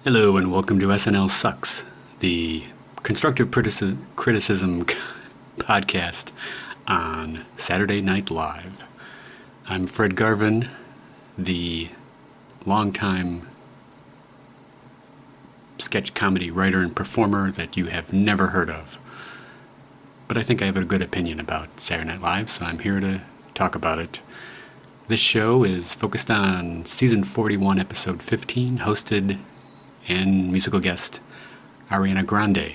Hello and welcome to SNL Sucks, the constructive criticism podcast on Saturday Night Live. I'm Fred Garvin, the longtime sketch comedy writer and performer that you have never heard of. But I think I have a good opinion about Saturday Night Live, so I'm here to talk about it. This show is focused on season 41, episode 15, hosted and musical guest Ariana Grande.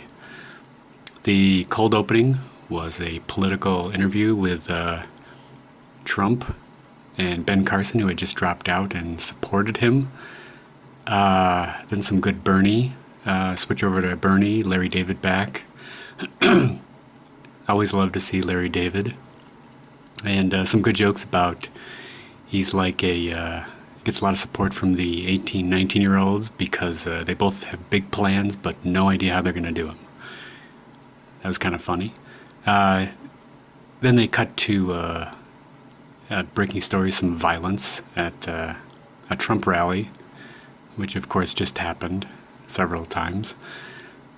The cold opening was a political interview with Trump and Ben Carson, who had just dropped out and supported him. Then some good Bernie. Switch over to Bernie, Larry David back. Always love to see Larry David. And some good jokes about he's like gets a lot of support from the 18, 19-year-olds because they both have big plans but no idea how they're going to do them. That was kind of funny. Then they cut to breaking stories, some violence at a Trump rally, which of course just happened several times.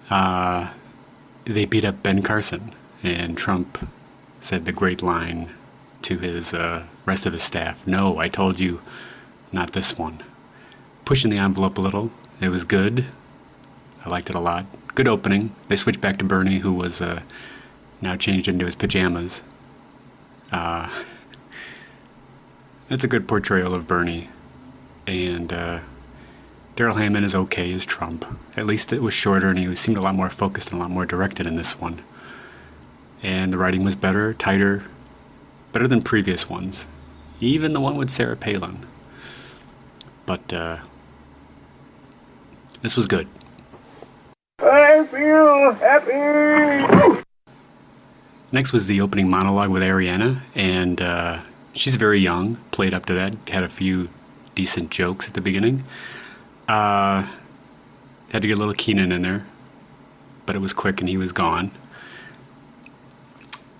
They beat up Ben Carson, and Trump said the great line to his rest of his staff, "No, I told you, not this one." Pushing the envelope a little. It was good. I liked it a lot. Good opening. They switched back to Bernie, who was now changed into his pajamas. That's a good portrayal of Bernie. And Daryl Hammond is okay as Trump. At least it was shorter, and he seemed a lot more focused and a lot more directed in this one. And the writing was better, tighter, better than previous ones. Even the one with Sarah Palin. But this was good. I feel happy! Next was the opening monologue with Ariana, and she's very young, played up to that, had a few decent jokes at the beginning. Had to get a little Keenan in there, but it was quick and he was gone.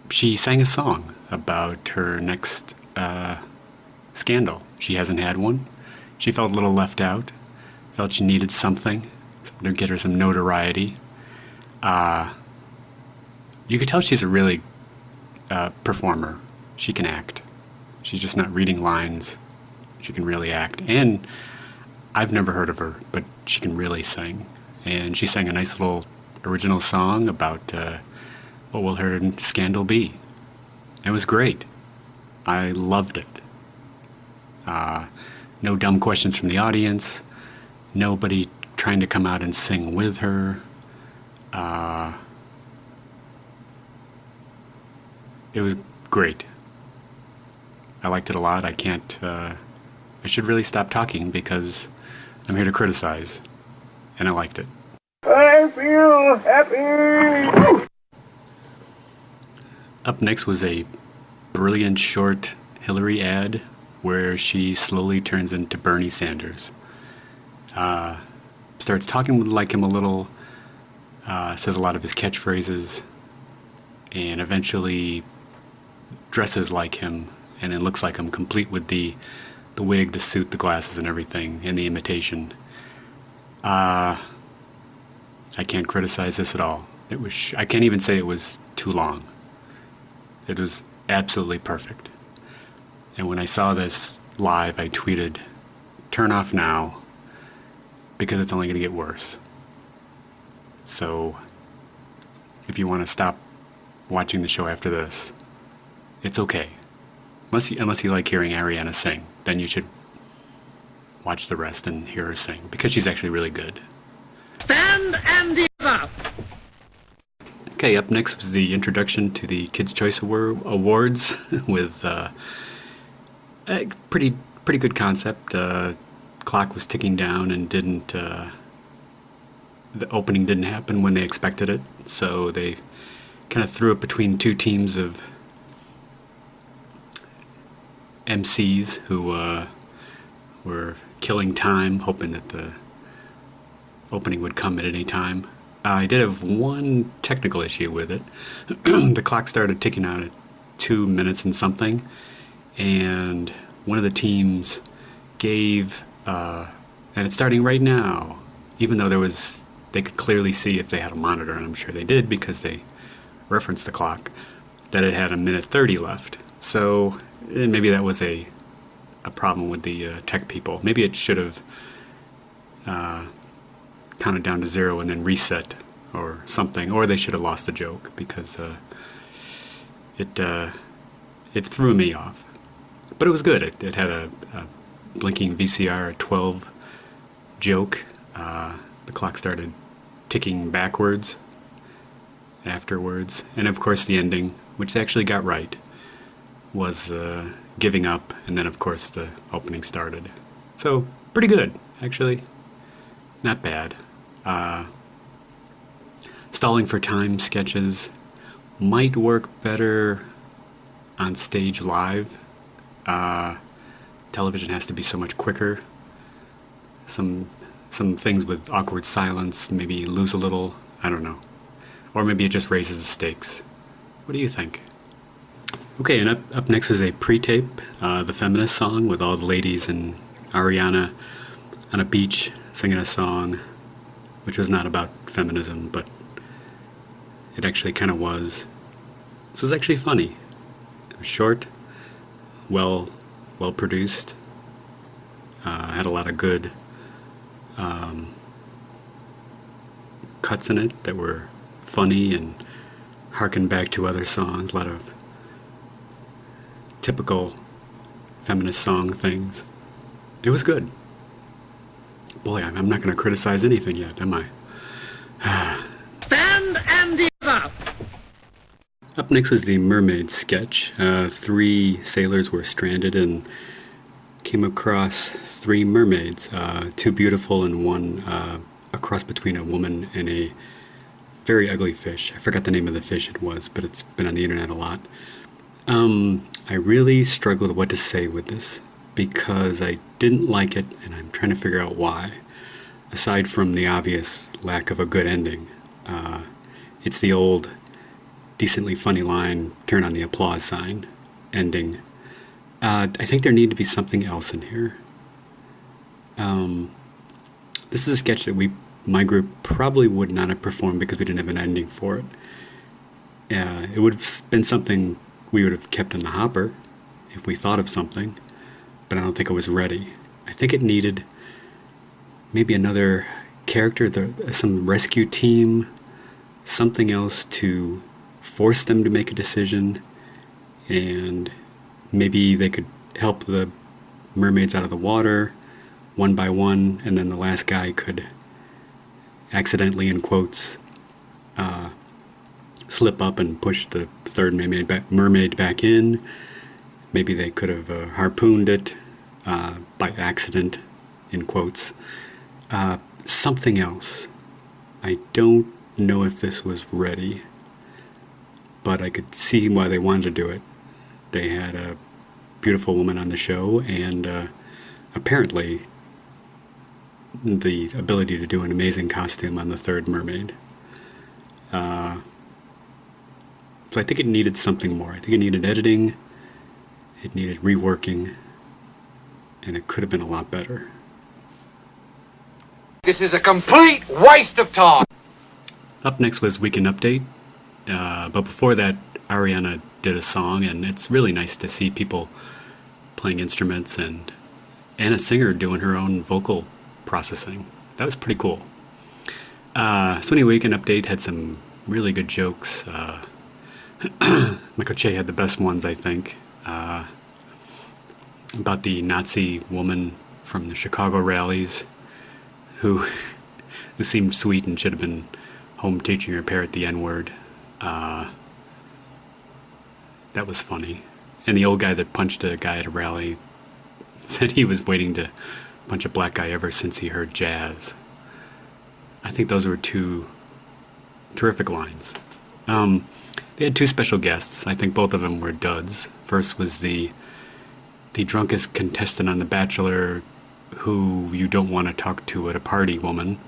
She sang a song about her next scandal. She hasn't had one. She felt a little left out, felt she needed something to get her some notoriety. You could tell she's a really performer. She can act. She's just not reading lines. She can really act. And I've never heard of her, but she can really sing. And she sang a nice little original song about what will her scandal be. It was great. I loved it. No dumb questions from the audience. Nobody trying to come out and sing with her. It was great. I liked it a lot. I should really stop talking because I'm here to criticize. And I liked it. I feel happy! Up next was a brilliant short Hillary ad where she slowly turns into Bernie Sanders. Starts talking like him a little, says a lot of his catchphrases, and eventually dresses like him, and it looks like him, complete with the wig, the suit, the glasses, and everything, and the imitation. I can't criticize this at all. I can't even say it was too long. It was absolutely perfect. And when I saw this live, I tweeted, "Turn off now, because it's only going to get worse." So, if you want to stop watching the show after this, it's okay. Unless you like hearing Ariana sing, then you should watch the rest and hear her sing, because she's actually really good. Stand and deliver! Okay, up next was the introduction to the Kids' Choice Awards with a pretty good concept. Clock was ticking down and the opening didn't happen when they expected it, so they kind of threw it between two teams of MCs who were killing time, hoping that the opening would come at any time. I did have one technical issue with it. The clock started ticking out at 2 minutes and something, and one of the teams gave, and it's starting right now, even though they could clearly see if they had a monitor, and I'm sure they did because they referenced the clock, that it had a minute 30 left. So maybe that was a problem with the tech people. Maybe it should have counted down to 0 and then reset or something, or they should have lost the joke because it threw me off. But it was good. It had a blinking VCR, a 12 joke. The clock started ticking backwards afterwards, and of course the ending, which they actually got right, was giving up, and then of course the opening started. So pretty good, actually. Not bad. Stalling for time sketches might work better on stage live. Television has to be so much quicker. Some things with awkward silence maybe lose a little. I don't know. Or maybe it just raises the stakes. What do you think? Okay, and up next is a pre-tape, the feminist song with all the ladies and Ariana on a beach singing a song, which was not about feminism, but it actually kind of was. So it was actually funny. It was short, well produced, had a lot of good cuts in it that were funny and harkened back to other songs, a lot of typical feminist song things. It was good. Boy, I'm not going to criticize anything yet, am I? Stand and deliver. Up next was the mermaid sketch. 3 sailors were stranded and came across 3 mermaids, 2 beautiful and 1 a cross between a woman and a very ugly fish. I forgot the name of the fish it was, but it's been on the internet a lot. I really struggled what to say with this because I didn't like it, and I'm trying to figure out why. Aside from the obvious lack of a good ending, it's the old, decently funny line, turn on the applause sign, ending. I think there needed to be something else in here. This is a sketch that my group probably would not have performed because we didn't have an ending for it. It would have been something we would have kept in the hopper if we thought of something, but I don't think it was ready. I think it needed maybe another character, some rescue team, something else to force them to make a decision, and maybe they could help the mermaids out of the water one by one, and then the last guy could accidentally, in quotes, slip up and push the third mermaid back in. Maybe they could have harpooned it by accident, in quotes. Something else. I don't know if this was ready, but I could see why they wanted to do it. They had a beautiful woman on the show, and apparently the ability to do an amazing costume on the third mermaid. So I think it needed something more. I think it needed editing, it needed reworking, and it could have been a lot better. This is a complete waste of time. Up next was Weekend Update, but before that, Ariana did a song, and it's really nice to see people playing instruments and a singer doing her own vocal processing. That was pretty cool. So anyway, Weekend Update had some really good jokes. Michael Che had the best ones, I think, about the Nazi woman from the Chicago rallies who seemed sweet and should have been home teaching her parrot the N-word. That was funny. And the old guy that punched a guy at a rally said he was waiting to punch a black guy ever since he heard jazz. I think those were 2 terrific lines. They had 2 special guests. I think both of them were duds. First was the drunkest contestant on The Bachelor who you don't want to talk to at a party woman.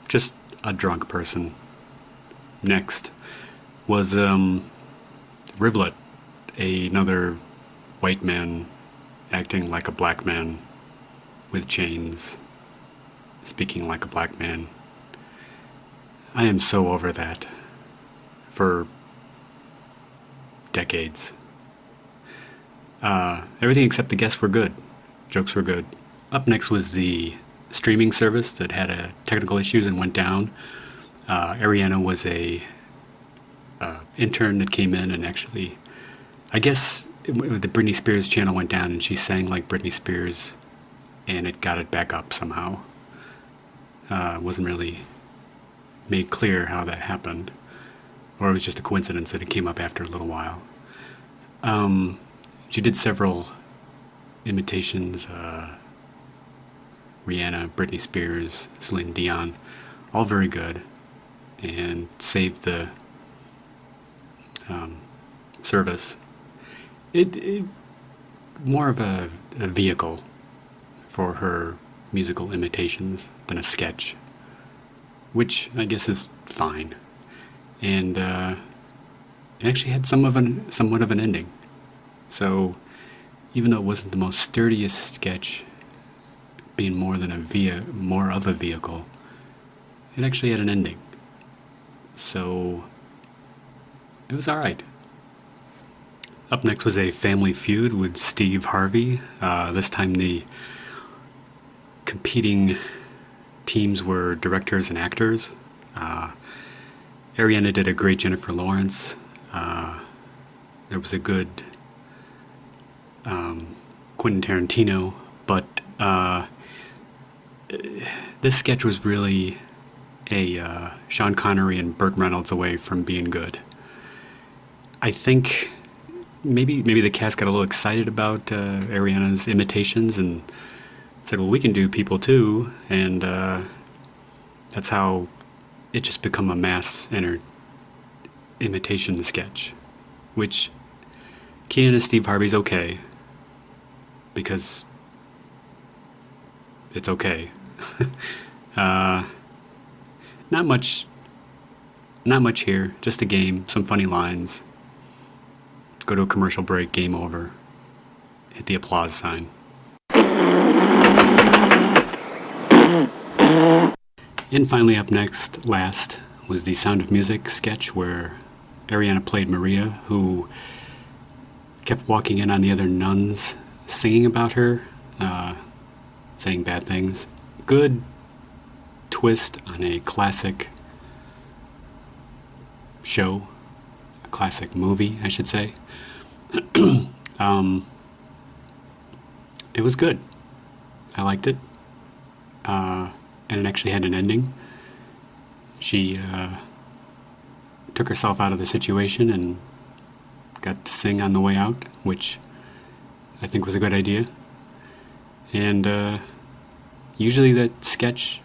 Just a drunk person. Next was Riblet, another white man acting like a black man with chains, speaking like a black man. I am so over that. For decades. Everything except the guests were good. Jokes were good. Up next was the streaming service that had technical issues and went down. Ariana was a intern that came in and actually, I guess the Britney Spears channel went down and she sang like Britney Spears and it got it back up somehow. Wasn't really made clear how that happened, or it was just a coincidence that it came up after a little while. She did several imitations, Rihanna, Britney Spears, Celine Dion, all very good, and saved the service. It more of a vehicle for her musical imitations than a sketch, which I guess is fine. And it actually had somewhat of an ending. So even though it wasn't the most sturdiest sketch, being more of a vehicle, it actually had an ending. So it was all right. Up next was a family feud with Steve Harvey. This time the competing teams were directors and actors. Ariana did a great Jennifer Lawrence. There was a good Quentin Tarantino, but this sketch was really a Sean Connery and Burt Reynolds away from being good. I think maybe the cast got a little excited about Ariana's imitations and said, well, we can do people too, and that's how it just become a mass imitation sketch, which Keenan and Steve Harvey's okay, because it's okay. Not much here, just a game, some funny lines. Go to a commercial break, game over. Hit the applause sign. And finally up last, was the Sound of Music sketch where Ariana played Maria, who kept walking in on the other nuns singing about her, saying bad things. Good twist on a classic show, a classic movie, I should say. It was good. I liked it. And it actually had an ending. She took herself out of the situation and got to sing on the way out, which I think was a good idea. And usually that sketch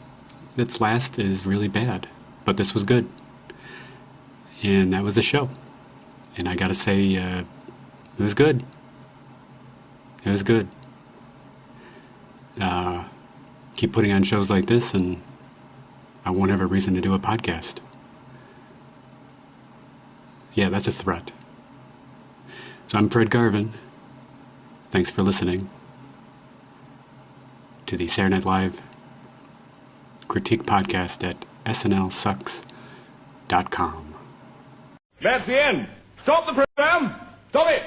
that's last is really bad, but this was good. And that was the show. And I gotta say, it was good. It was good. Keep putting on shows like this and I won't have a reason to do a podcast. Yeah, that's a threat. So I'm Fred Garvin. Thanks for listening to the Saturday Night Live critique podcast at snlsucks.com. That's the end. Stop the program. Stop it.